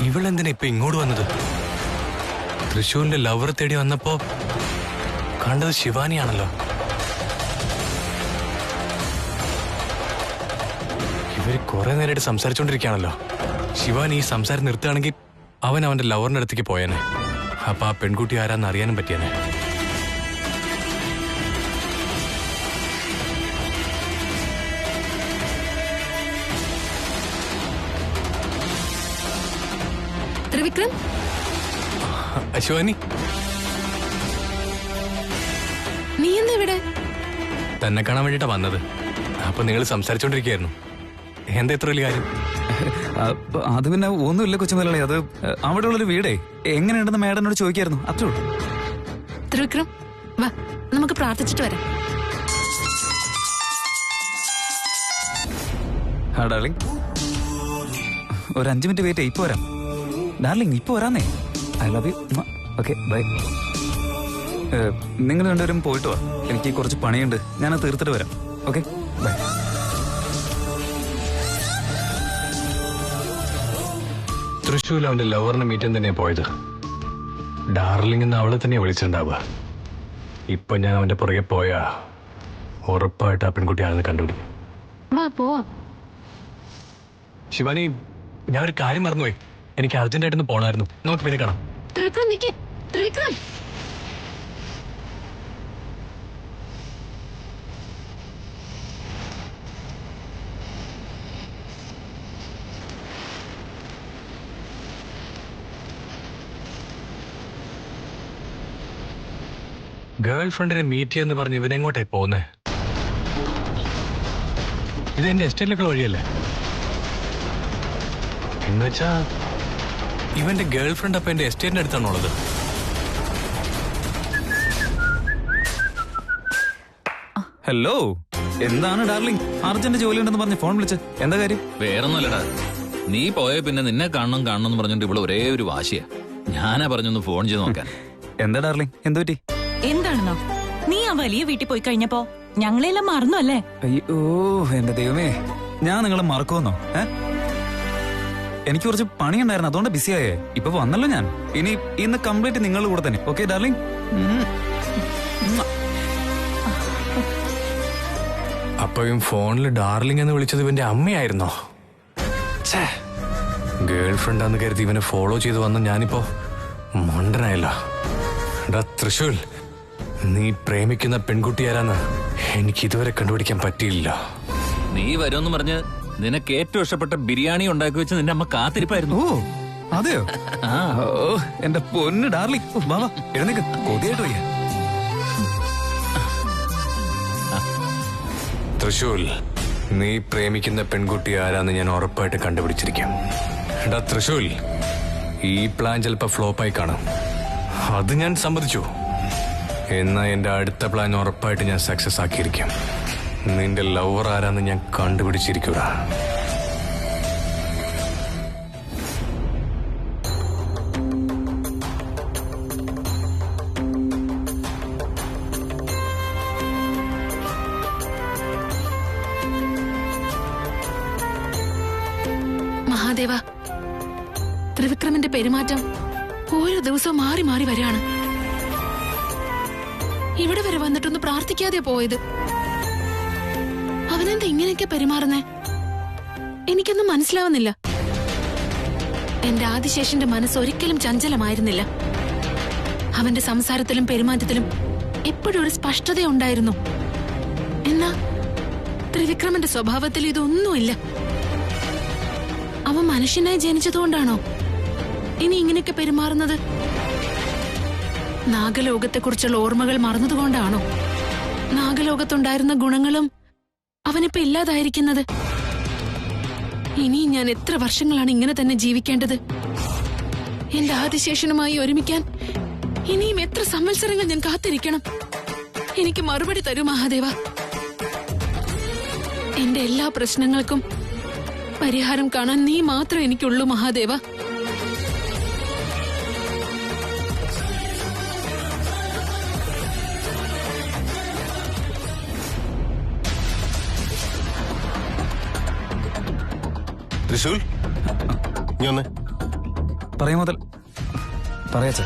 ഇവളെന്തിനാ ഇപ്പൊ ഇങ്ങോട്ട് വന്നത്? തൃശ്ശൂരിന്റെ ലവർ തേടി വന്നപ്പോ കണ്ടത് ശിവാനിയാണല്ലോ. ഇവര് കുറെ നേരമായിട്ട് സംസാരിച്ചോണ്ടിരിക്കുകയാണല്ലോ. ശിവാനി ഈ സംസാരം നിർത്തുകയാണെങ്കിൽ അവൻ അവന്റെ ലവറിന്റെ അടുത്തേക്ക് പോയേനെ. അപ്പൊ ആ പെൺകുട്ടി ആരാന്ന് അറിയാനും പറ്റിയേനെ. ത്രിവിക്രം, ശിവാനി, നീ എന്താ ഇവിടെ? തന്നെ കാണാൻ വേണ്ടിട്ടാ വന്നത്. അപ്പൊ നിങ്ങൾ സംസാരിച്ചോണ്ടിരിക്കുകയായിരുന്നു. എന്താ ഇത്ര വലിയ കാര്യം? അത് പിന്നെ ഒന്നുമില്ല കൊച്ചുമലയാളി. അത് അവിടെ ഉള്ളൊരു വീടേ എങ്ങനെയുണ്ടെന്ന് മേഡനോട് ചോദിക്കായിരുന്നു, അത്രേ ഉള്ളൂ. ത്രിവിക്രം, വാ, നമുക്ക് പ്രാർത്ഥിച്ചിട്ട് വരാം. ഡാർലിംഗ്, ഒരു 5 മിനിറ്റ് വെയിറ്റ്. ഇപ്പൊ വരാം ഡാർലിംഗ്, ഇപ്പൊ വരാന്നേ. I love you. Okay, bye. നിങ്ങൾ രണ്ടുപേരും പോയിട്ട് വാ, എനിക്ക് കുറച്ച് പണിയുണ്ട്. ഞാനത് തീർത്തിട്ട് വരാം. Okay, bye. തൃശ്ശൂരിൽ അവന്റെ ലവറിനെ മീറ്റ് തന്നെയാ പോയത്. ഡാർലിംഗ് എന്ന് അവളെ തന്നെയാ വിളിച്ചിട്ടുണ്ടാവുക. ഇപ്പൊ ഞാൻ അവന്റെ പുറകെ പോയാ ഉറപ്പായിട്ട് ആ പെൺകുട്ടിയാണെന്ന് കണ്ടുപിടിക്കും. ശിവാനി, ഞാൻ ഒരു കാര്യം മറന്നുപോയി. എനിക്ക് അർജന്റായിട്ടൊന്ന് പോണായിരുന്നു. നമുക്ക് പിന്നെ കാണാം. ഗേൾ ഫ്രണ്ടിനെ മീറ്റ് ചെയ്യുന്ന പറഞ്ഞ് ഇവനെങ്ങോട്ടേ പോകുന്നേ? ഇത് എന്റെ എസ്റ്റേറ്റിലേക്കുള്ള വഴിയല്ലേ? എന്നുവെച്ചാ ഇവന്റെ ഗേൾ ഫ്രണ്ട് അപ്പൊ എന്റെ എസ്റ്റേറ്റിന്റെ അടുത്താണുള്ളത്. ഹലോ, എന്താണ് ഡാർലിംഗ്? അർജന്റ് ജോലി ഉണ്ടെന്ന് പറഞ്ഞ് ഫോൺ വിളിച്ച് എന്താ കാര്യം? വേറൊന്നുമല്ലടാ, നീ പോയ പിന്നെ നിന്നെ കാണണം എന്ന് പറഞ്ഞിട്ട് ഇവിടെ ഒരേ ഒരു വാശിയാ. ഞാനാ പറഞ്ഞൊന്ന് ഫോൺ ചെയ്ത് നോക്കാൻ. എന്താ ഡാർലിംഗ്, എന്തു പറ്റി? എന്താണെന്നോ, നീ ആ വലിയ വീട്ടിൽ പോയി കഴിഞ്ഞപ്പോ ഞങ്ങളെല്ലാം മറന്നു അല്ലേ? അയ്യോ എന്റെ ദൈവമേ, ഞാൻ നിങ്ങളെ മറക്കുമെന്നോ? എനിക്ക് കുറച്ച് പണിയുണ്ടായിരുന്നു, അതുകൊണ്ട് ബിസിയായേ. ഇപ്പൊ വന്നല്ലോ ഞാൻ. ഇന്ന് കംപ്ലീറ്റ് നിങ്ങളുടെ കൂടെ തന്നെ. Okay darling. അപ്പോഴും ഫോണിൽ ഡാർലിംഗ് എന്ന് വിളിച്ചത് ഇവന്റെ അമ്മയായിരുന്നോ? ഗേൾ ഫ്രണ്ടാന്ന് കരുതി ഇവനെ ഫോളോ ചെയ്ത് വന്ന ഞാനിപ്പോ മണ്ടനായല്ലോ. തൃശ്ശൂർ, നീ പ്രേമിക്കുന്ന പെൺകുട്ടി ആരാന്ന് എനിക്ക് ഇതുവരെ കണ്ടുപിടിക്കാൻ പറ്റിയില്ല. നീ വരുമെന്ന് പറഞ്ഞ് നിനക്ക് ഏറ്റവും ഇഷ്ടപ്പെട്ട ബിരിയാണി ഉണ്ടാക്കി വെച്ച് നിന്റെ അമ്മ കാത്തിരിപ്പായിരുന്നു. ഓ അതെയോ? ഓ എന്റെ പൊന്ന് ഡാർലിംഗ്, വാ എഴുന്നേക്ക്, കൊതിയായിട്ട് വയ്യ. തൃശ്ശൂർ, നീ പ്രേമിക്കുന്ന പെൺകുട്ടി ആരാന്ന് ഞാൻ ഉറപ്പായിട്ട് കണ്ടുപിടിച്ചിരിക്കാം. തൃശ്ശൂർ, ഈ പ്ലാൻ ചിലപ്പോ ഫ്ലോപ്പായി കാണും, അത് ഞാൻ സമ്മതിച്ചു. എന്നാ എന്റെ അടുത്ത പ്ലാൻ ഉറപ്പായിട്ട് ഞാൻ സക്സസ് ആക്കിയിരിക്കാം. നിന്റെ ലവർ ആരാന്ന് ഞാൻ കണ്ടുപിടിച്ചിരിക്കുക. മഹാദേവ, ത്രിവിക്രമിന്റെ പെരുമാറ്റം ഓരോ ദിവസവും മാറി മാറി വരികയാണ്. ഇവിടെ വരെ വന്നിട്ടൊന്ന് പ്രാർത്ഥിക്കാതെ പോയത്. അവനെന്താ ഇങ്ങനെയൊക്കെ പെരുമാറുന്നേ? എനിക്കൊന്നും മനസ്സിലാവുന്നില്ല. എന്റെ ആദിശേഷന്റെ മനസ്സ് ഒരിക്കലും ചഞ്ചലമായിരുന്നില്ല. അവന്റെ സംസാരത്തിലും പെരുമാറ്റത്തിലും എപ്പോഴും ഒരു സ്പഷ്ടതയുണ്ടായിരുന്നു. എന്നാ ത്രിവിക്രമന്റെ സ്വഭാവത്തിൽ ഇതൊന്നുമില്ല. അവൻ മനുഷ്യനായി ജനിച്ചതുകൊണ്ടാണോ ഇനി ഇങ്ങനെയൊക്കെ പെരുമാറുന്നത്? നാഗലോകത്തെക്കുറിച്ചുള്ള ഓർമ്മകൾ മറന്നതുകൊണ്ടാണോ നാഗലോകത്തുണ്ടായിരുന്ന ഗുണങ്ങളും അവനിപ്പോ ഇല്ലാതായിരിക്കുന്നത്? ഇനി ഞാൻ എത്ര വർഷങ്ങളാണ് ഇങ്ങനെ തന്നെ ജീവിക്കേണ്ടത്? എന്റെ ആദിശേഷനുമായി ഒരുമിക്കാൻ ഇനിയും എത്ര സംവത്സരങ്ങൾ ഞാൻ കാത്തിരിക്കണം? എനിക്ക് മറുപടി തരൂ മഹാദേവ. എന്റെ എല്ലാ പ്രശ്നങ്ങൾക്കും പരിഹാരം കാണാൻ നീ മാത്രം എനിക്കുള്ളൂ മഹാദേവ. തൃശ്ശൂർ, നീ വന്നേ. പറയാ മുതൽ പറയാച്ച.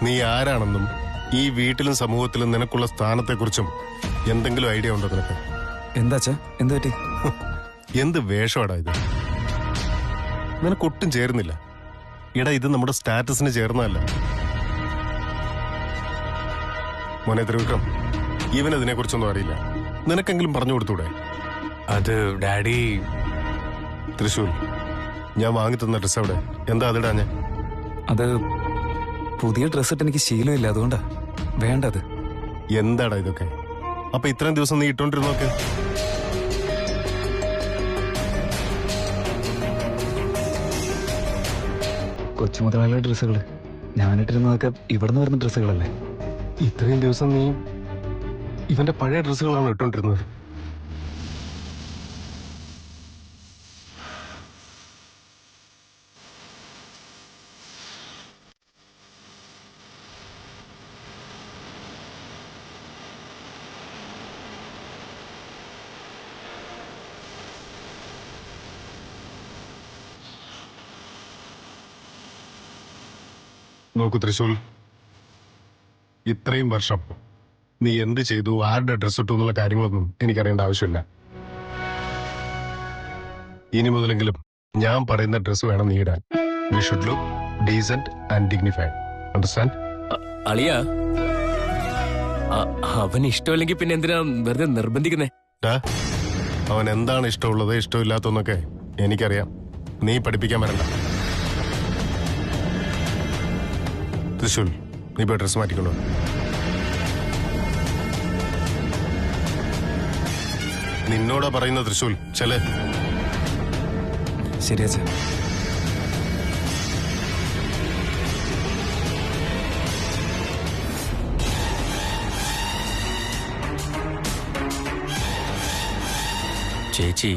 നീ ആരാണെന്നും ഈ വീട്ടിലും സമൂഹത്തിലും നിനക്കുള്ള സ്ഥാനത്തെക്കുറിച്ചും എന്തെങ്കിലും ഐഡിയ ഉണ്ടോ നിനക്ക്? എന്താച്ചാ? എന്ത് പറ്റി? എന്ത് വേഷമാടാ ഇത്? നിനക്കൊട്ടും ചേരുന്നില്ല. ഇടാ, ഇത് നമ്മുടെ സ്റ്റാറ്റസിന് ചേർന്നതല്ല. മോനെ ത്രിവിക്രം, ഇവനതിനെ കുറിച്ചൊന്നും അറിയില്ല. നിനക്കെങ്കിലും പറഞ്ഞു കൊടുത്തൂടെ? അത് ഡാഡി. തൃശൂൽ, ഞാൻ വാങ്ങിത്തന്ന ഡ്രസ് അവിടെ എന്താ അതിടാ? ഞാൻ അത് പുതിയ ഡ്രസ് ഇട്ട് എനിക്ക് ശീലമില്ല, അതുകൊണ്ടാ വേണ്ടത്. എന്താടാ ഇതൊക്കെ? അപ്പൊ ഇത്രയും ദിവസം നീ ഇട്ടോണ്ടിരുന്നോക്കെ? കൊച്ചു മുതലാളിയുടെ ഡ്രസ്സുകള് ഞാനിട്ടിരുന്നതൊക്കെ ഇവിടുന്ന് വരുന്ന ഡ്രസ്സുകളല്ലേ? ഇത്രയും ദിവസം നീ ഇവന്റെ പഴയ ഡ്രസ്സുകളാണ് ഇട്ടോണ്ടിരുന്നത്. നോക്കൂ തൃശൂൽ, ഇത്രയും വർഷം നീ എന്ത് ചെയ്തു, ആരുടെ ഡ്രസ് ഇട്ടു എന്നുള്ള കാര്യങ്ങളൊന്നും എനിക്കറിയേണ്ട ആവശ്യമില്ല. ഇനി മുതലെങ്കിലും ഞാൻ പറയുന്ന ഡ്രസ് വേണം നീ ഇടാൻ. You should look decent and dignified. Understand? അളിയ, അവന് ഇഷ്ടമില്ലെങ്കിൽ പിന്നെ എന്തിനാ വെറുതെ നിർബന്ധിക്കുന്നേ? അവൻ എന്താണ് ഇഷ്ടമുള്ളത് ഇഷ്ടമില്ലാത്തതെന്നൊക്കെ എനിക്കറിയാം. നീ പഠിപ്പിക്കാൻ വരണ്ട. തൃശൂൽ, നീ പോയി ഡ്രസ് മാറ്റിക്കൊണ്ടു. നിന്നോടാ പറയുന്ന തൃശൂൽ, ചെല്. ശരിയാച്ച. ചേച്ചി,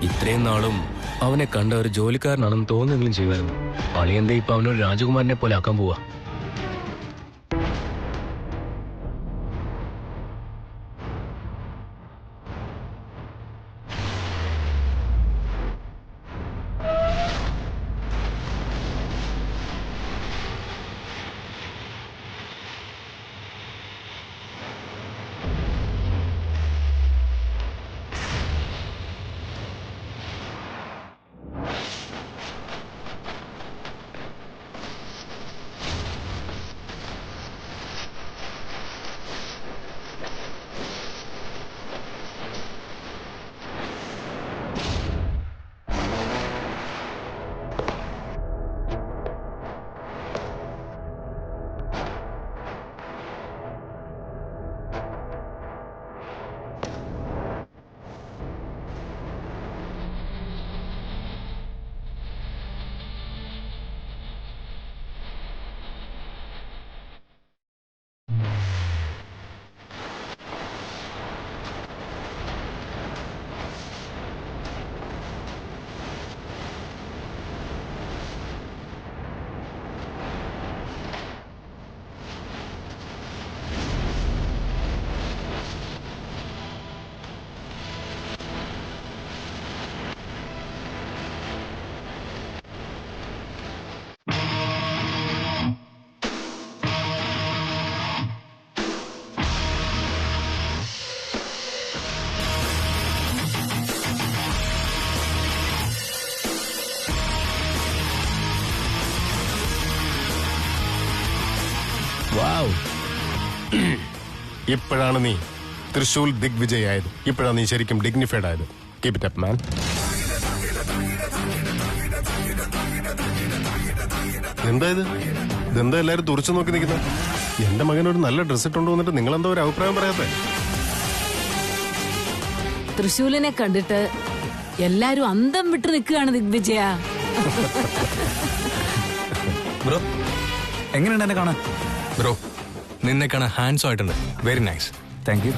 ഇത്രയും നാളും അവനെ കണ്ട ഒരു ജോലിക്കാരനാണെന്ന് തോന്നുന്നെങ്കിലും ചെയ്യുമായിരുന്നു. അളിയന്തേ ഇപ്പൊ അവനൊരു രാജകുമാരനെ പോലെ ആക്കാൻ പോവാ. ഇപ്പോഴാണ് നീ തൃശൂൽ ദിഗ്വിജയായത്. ഇപ്പോഴാണ് നീ ശരിക്കും ഡിഗ്നിഫൈഡ് ആയത്. Keep it up man. എന്താ ഇത്? ഇതെന്താ എല്ലാരും തുറച്ചു നോക്കി നിൽക്കുന്നത്? എന്റെ മകനൊരു നല്ല ഡ്രസ് ഇട്ടുണ്ടോ എന്നിട്ട് നിങ്ങളെന്താ ഒരു അഭിപ്രായം പറയാത്തെ? തൃശൂലിനെ കണ്ടിട്ട് എല്ലാരും അന്തം വിട്ടു നിൽക്കുകയാണ് ദിഗ്വിജയ. ബ്രോ, എങ്ങനെയുണ്ട് എന്നെ കാണാൻ? ബ്രോ, നിന്നെ കാണാൻ ഹാൻഡ്സം ആയിട്ടുണ്ട്. Very nice. Thank you.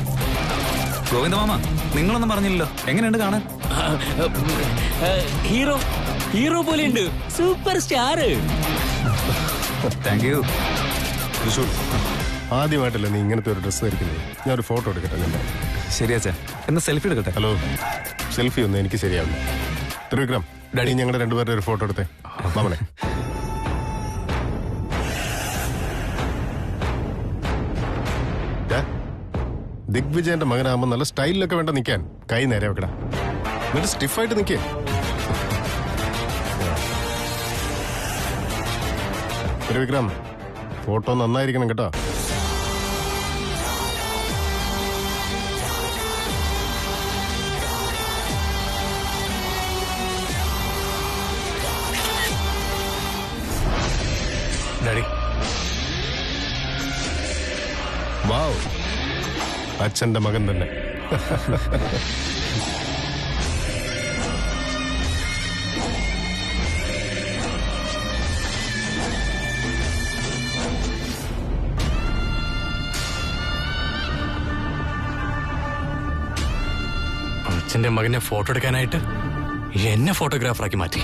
Govinda മാമ, നിങ്ങളൊന്നും പറഞ്ഞില്ലല്ലോ. എങ്ങനെയുണ്ട് കാണാൻ? ഹീറോ ഹീറോ പോലെയുണ്ട്. Super star. Thank you. Trishul, ആദ്യമായിട്ടല്ലേ നീ ഇങ്ങനത്തെ ഒരു ഡ്രസ്സ് ധരിക്കുന്നത്. ഞാൻ ഒരു ഫോട്ടോ എടുക്കട്ടെ നിന്നെ? ശരിയാച്ചാ, എന്നാ സെൽഫി എടുക്കട്ടെ? ഹലോ, സെൽഫി ഒന്നും എനിക്ക് ശരിയാവില്ല. ത്രിവിക്രം, ഡാഡി ഞങ്ങളുടെ രണ്ടുപേരുടെ ഒരു ഫോട്ടോ എടുത്തേ മാമനെ. ദിഗ്വിജയന്റെ മകനാകുമ്പോൾ നല്ല സ്റ്റൈലിലൊക്കെ വേണ്ട നിൽക്കാൻ. കൈ നേരെ വെക്കടാ, എന്നിട്ട് സ്റ്റിഫായിട്ട് നിൽക്കേ. വിക്രം, ഫോട്ടോ നന്നായിരിക്കണം കേട്ടോ. ഡാഡി, വാവ്, അച്ഛന്റെ മകൻ തന്നെ. അച്ഛന്റെ മകനെ ഫോട്ടോ എടുക്കാനായിട്ട് എന്നെ ഫോട്ടോഗ്രാഫറാക്കി മാറ്റി.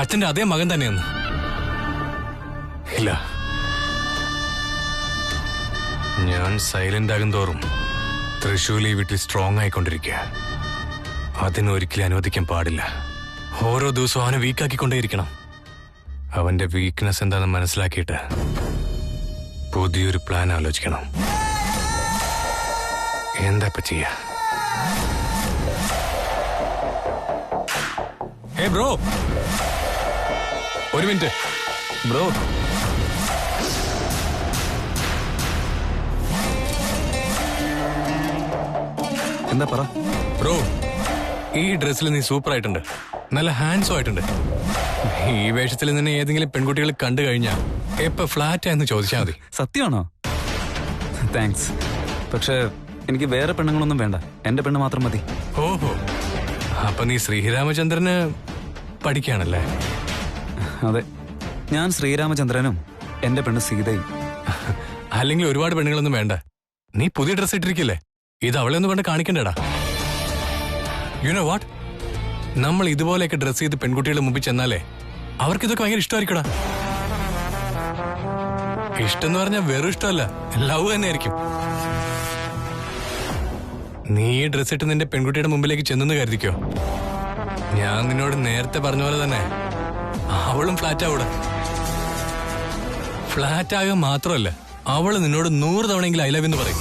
അച്ഛന്റെ അതേ മകൻ തന്നെയെന്ന്. ഇല്ല, ഞാൻ സൈലന്റ് ആകും തോറും തൃശൂൽ ഈ വീട്ടിൽ സ്ട്രോങ് ആയിക്കൊണ്ടിരിക്കുക. അതിനൊരിക്കലും അനുവദിക്കാൻ പാടില്ല. ഓരോ ദിവസവും അവനെ വീക്കാക്കിക്കൊണ്ടേയിരിക്കണം. അവന്റെ വീക്ക്നെസ് എന്താണെന്ന് മനസ്സിലാക്കിയിട്ട് പുതിയൊരു പ്ലാൻ ആലോചിക്കണം. എന്താ ഇപ്പൊ ചെയ്യാ? ഹേ ബ്രോ, ഒരു മിനിറ്റ് ബ്രോ. എന്താ പറ ബ്രോ, ഈ ഡ്രസ്സിൽ നീ സൂപ്പർ ആയിട്ടുണ്ട്. നല്ല ഹാൻഡ്സും ആയിട്ടുണ്ട്. ഈ വേഷത്തിൽ നിന്നെ ഏതെങ്കിലും പെൺകുട്ടികൾ കണ്ടു കഴിഞ്ഞാ എപ്പ ഫ്ലാറ്റ് ആയെന്ന് ചോദിച്ചാൽ മതി. സത്യമാണോ? താങ്ക്സ്. പക്ഷെ എനിക്ക് വേറെ പെണ്ണുങ്ങളൊന്നും വേണ്ട. എന്റെ പെണ്ണ് മാത്രം മതി. ഓഹോ, അപ്പൊ നീ ശ്രീരാമചന്ദ്രന് പഠിക്കാണല്ലേ? അതെ, ഞാൻ ശ്രീരാമചന്ദ്രനും എന്റെ പെണ്ണ് സീതയും. അല്ലെങ്കിൽ ഒരുപാട് പെണ്ണുങ്ങളൊന്നും വേണ്ട. നീ പുതിയ ഡ്രസ് ഇട്ടിരിക്കില്ലേ? ഇത് അവളെ ഒന്നും കൊണ്ട് കാണിക്കണ്ടേടാ. യു നോ വാട്ട്, നമ്മൾ ഇതുപോലെയൊക്കെ ഡ്രസ് ചെയ്ത് പെൺകുട്ടികളുടെ മുമ്പിൽ ചെന്നാലേ അവർക്ക് ഇതൊക്കെ ഭയങ്കര ഇഷ്ടമായിരിക്കടാ. ഇഷ്ടം എന്ന് പറഞ്ഞാൽ വെറും ഇഷ്ടമല്ല, ലവ് തന്നെയായിരിക്കും. നീ ഈ ഡ്രസ് ഇട്ട് നിന്റെ പെൺകുട്ടിയുടെ മുമ്പിലേക്ക് ചെന്നെന്ന് കരുതിക്കോ, ഞാൻ നിന്നോട് നേരത്തെ പറഞ്ഞ പോലെ തന്നെ അവളും ഫ്ലാറ്റ് ആവൂടെ. ഫ്ലാറ്റ് ആകുക മാത്രമല്ല, അവള് നിന്നോട് 100 തവണയെങ്കിലും ഐ ലവ് എന്ന് പറയും.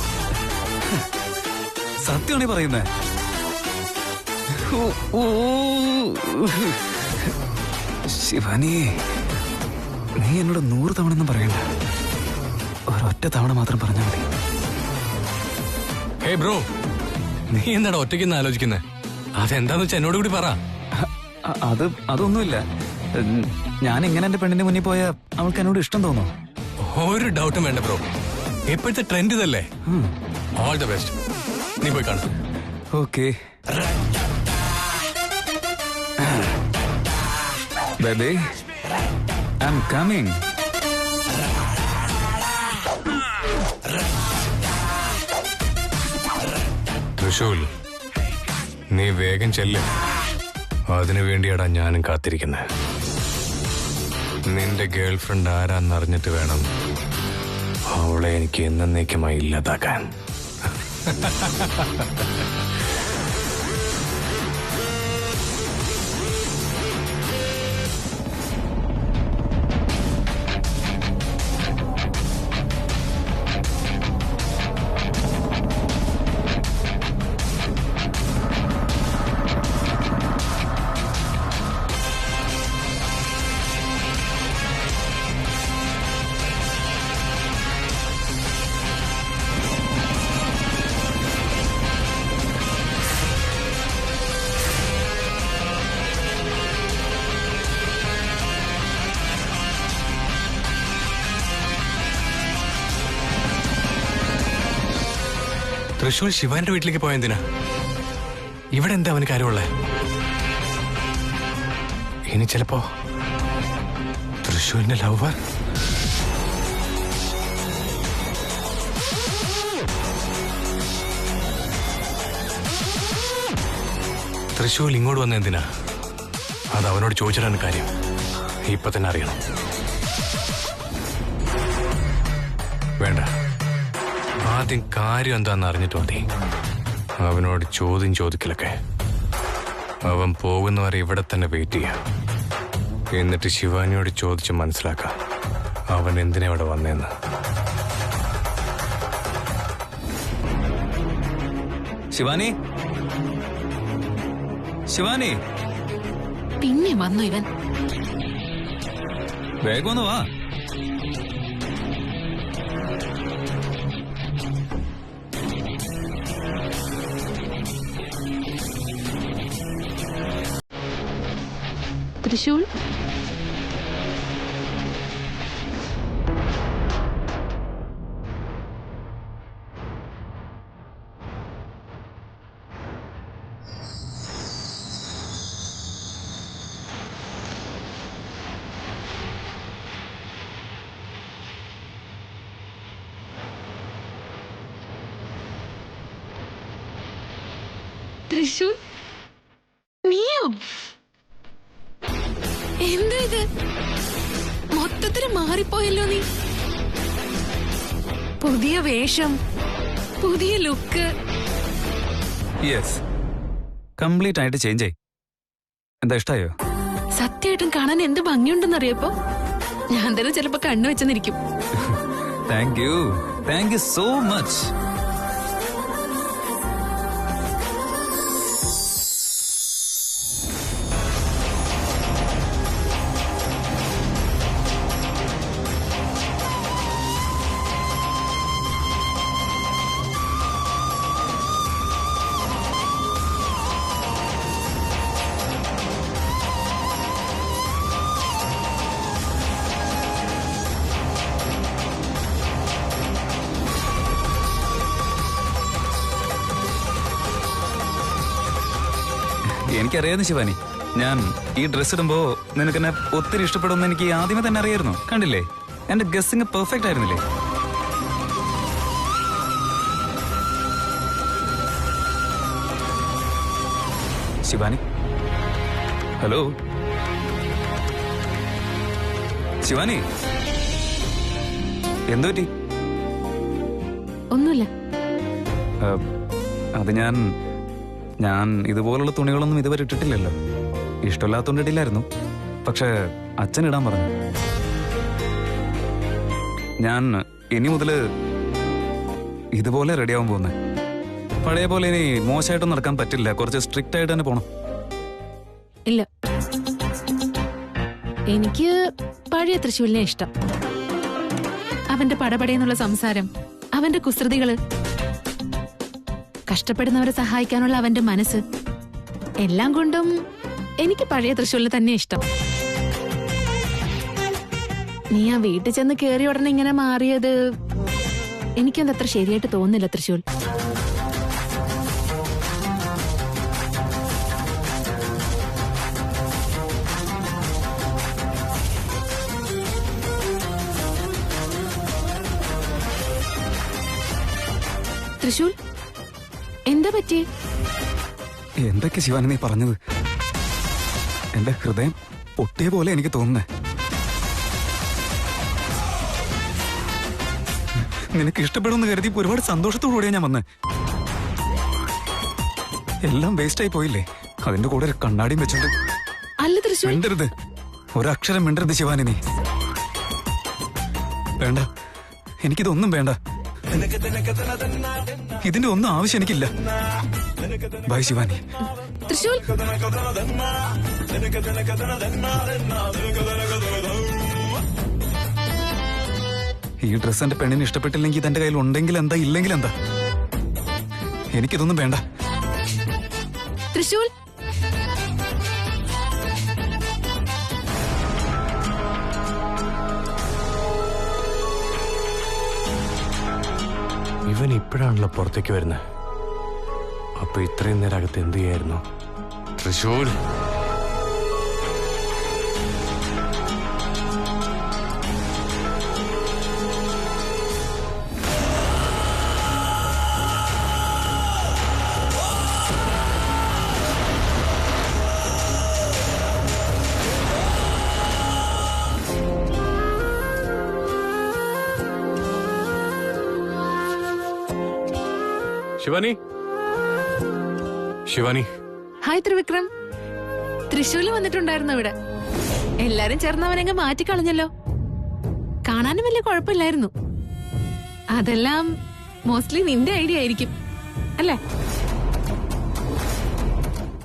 സത്യമാണ് ഈ പറയുന്നേ? ശിവാനി, നീ എന്നോട് 100 തവണ ഒന്നും പറയണ്ട. ഒരൊറ്റ തവണ മാത്രം പറഞ്ഞാൽ മതി. ഹേ ബ്രോ, നീ എന്താടാ ഒറ്റയ്ക്ക് ആലോചിക്കുന്നേ? അതെന്താന്ന് വെച്ചാൽ എന്നോട് കൂടി പറ. അതൊന്നുമില്ല. ഞാൻ ഇങ്ങനെ എന്റെ പെണ്ണിന്റെ മുന്നിൽ പോയാ അവൾക്ക് എന്നോട് ഇഷ്ടം തോന്നോ? ഒരു ഡൗട്ടും വേണ്ട ബ്രോ, ഇപ്പോഴത്തെ ട്രെൻഡ് ഇതല്ലേ. All the best. നീ പോയി കാണും. Okay baby, I am coming. Trishul, നീ വേഗം ചെല്ല്. അതിനു വേണ്ടിയാടാ ഞാനും കാത്തിരിക്കുന്നത്. നിന്റെ ഗേൾഫ്രണ്ട് ആരാന്നറിഞ്ഞിട്ട് വേണം അവളെ എനിക്ക് എന്നേക്കുമായി ഇല്ലാതാക്കാൻ. തൃശൂർ ശിവാന്റെ വീട്ടിലേക്ക് പോയെന്തിനാ? ഇവിടെ എന്താ അവന് കാര്യമുള്ളേ? ഇനി ചിലപ്പോ തൃശൂരിന്റെ ലവർ. തൃശൂർ ഇങ്ങോട്ട് വന്ന എന്തിനാ? അത് അവനോട് ചോദിച്ചിട്ടാണ് കാര്യം. ഇപ്പൊ തന്നെ അറിയണം. വേണ്ട, ആദ്യം കാര്യം എന്താന്ന് അറിഞ്ഞിട്ട് മതി അവനോട് ചോദ്യം ചോദിക്കലൊക്കെ. അവൻ പോകുന്നവരെ ഇവിടെ തന്നെ വെയിറ്റ് ചെയ്യാം. എന്നിട്ട് ശിവാനിയോട് ചോദിച്ച് മനസ്സിലാക്കാം അവൻ എന്തിനാ ഇവിടെ വന്നേന്ന്. ശിവാനി, ശിവാനി, പിന്നെ വന്നു ഇവൻ. വേഗം ഒന്ന് വാ. തൃശൂൽ, തൃശൂൽ, നീയോ? എന്താ ഇത്? മൊത്തത്തിൽ മാറിപ്പോയല്ലോ നീ. പുതിയ വേഷം, പുതിയ ലുക്ക്. യെസ്, കംപ്ലീറ്റ് ആയിട്ട് ചേഞ്ച് ആയി. എന്താ ഇഷ്ടായോ? സത്യമായിട്ടും കാണാൻ എന്ത് ഭംഗിയുണ്ടെന്നറിയപ്പോ ഞാൻ തന്നെ ചിലപ്പോ കണ്ണു വെച്ചെന്നിരിക്കും. Thank you so much. എനിക്കറിയായിരുന്നു ശിവാനി, ഞാൻ ഈ ഡ്രസ് ഇടുമ്പോ നിനക്കെന്നെ ഒത്തിരി ഇഷ്ടപ്പെടുമെന്ന് എനിക്ക് ആദ്യമേ തന്നെ അറിയായിരുന്നു. കണ്ടില്ലേ, എന്റെ ഗസ്സിങ് പെർഫെക്റ്റ് ആയിരുന്നില്ലേ? ശിവാനി, ഹലോ ശിവാനി, എന്തു പറ്റി? ഒന്നുമില്ല. അത് ഞാൻ ഇതുപോലുള്ള തുണികളൊന്നും ഇതുവരെ ഇട്ടിട്ടില്ലല്ലോ. ഇഷ്ടമില്ലാത്തോണ്ട് ഇട്ടില്ലായിരുന്നു. പക്ഷെ അച്ഛൻ ഇടാൻ പറഞ്ഞു. ഞാൻ ഇനി മുതല് ഇതുപോലെ റെഡിയാവാൻ പോകുന്നത്. പഴയ പോലെ ഇനി മോശമായിട്ടൊന്നും നടക്കാൻ പറ്റില്ല. കുറച്ച് സ്ട്രിക്റ്റ് ആയിട്ട് തന്നെ പോണം. ഇല്ല, എനിക്ക് പഴയ തൃശ്ശൂലിനെ ഇഷ്ടം. അവന്റെ പടപടയെന്നുള്ള സംസാരം, അവന്റെ കുസൃതികള്, കഷ്ടപ്പെടുന്നവരെ സഹായിക്കാനുള്ള അവന്റെ മനസ്സ്, എല്ലാം കൊണ്ടും എനിക്ക് പഴയ തൃശ്ശൂലിന് തന്നെ ഇഷ്ടം. നീ ആ വീട്ടിൽ ചെന്ന് കേറിയ ഉടനെ ഇങ്ങനെ മാറിയത് എനിക്കെന്താ അത്ര ശരിയായിട്ട് തോന്നുന്നില്ല തൃശ്ശൂൽ. തൃശ്ശൂൽ, എന്താ പറ്റി? എന്തൊക്കെ ശിവാനി നീ പറഞ്ഞത്? എന്റെ ഹൃദയം പൊട്ടിയ പോലെ എനിക്ക് തോന്നുന്നേ. നിനക്ക് ഇഷ്ടപ്പെടുമെന്ന് കരുതി ഒരുപാട് സന്തോഷത്തോടുകൂടിയാ ഞാൻ വന്നേ. എല്ലാം വേസ്റ്റ് ആയി പോയില്ലേ? അതിന്റെ കൂടെ ഒരു കണ്ണാടിയും വെച്ചോണ്ട്. അല്ല തൃശ്ശൂൽ, മിണ്ടരുത്, ഒരക്ഷരം മിണ്ടരുത് ശിവാനി നീ. വേണ്ട, എനിക്കിതൊന്നും വേണ്ട. ഇതിന്റെ ഒന്നും ആവശ്യം എനിക്കില്ല. ബൈ ശിവാനി. തൃശ്ശൂൽ, ഈ ഡ്രസ് എന്റെ പെണ്ണിന് ഇഷ്ടപ്പെട്ടില്ലെങ്കിൽ ഇതെന്റെ കയ്യിൽ ഉണ്ടെങ്കിൽ എന്താ, ഇല്ലെങ്കിൽ എന്താ, എനിക്കിതൊന്നും വേണ്ട. തൃശ്ശൂൽ, ഇവൻ ഇപ്പോഴാണല്ലോ പുറത്തേക്ക് വരുന്നത്. അപ്പൊ ഇത്രയും നേരം അകത്ത് എന്ത് ചെയ്യായിരുന്നു? തൃശൂൽ, ശിവാനി, ശിവാനി. ഹായ് ത്രിവിക്രം. തൃശ്ശൂല് വന്നിട്ടുണ്ടായിരുന്നു ഇവിടെ. എല്ലാരും ചേർന്ന് അവനങ്ങ് മാറ്റിക്കളഞ്ഞല്ലോ. കാണാനും വലിയ കുഴപ്പമില്ലായിരുന്നു. അതെല്ലാം മോസ്റ്റ്ലി നിന്റെ ഐഡിയ ആയിരിക്കും അല്ലേ?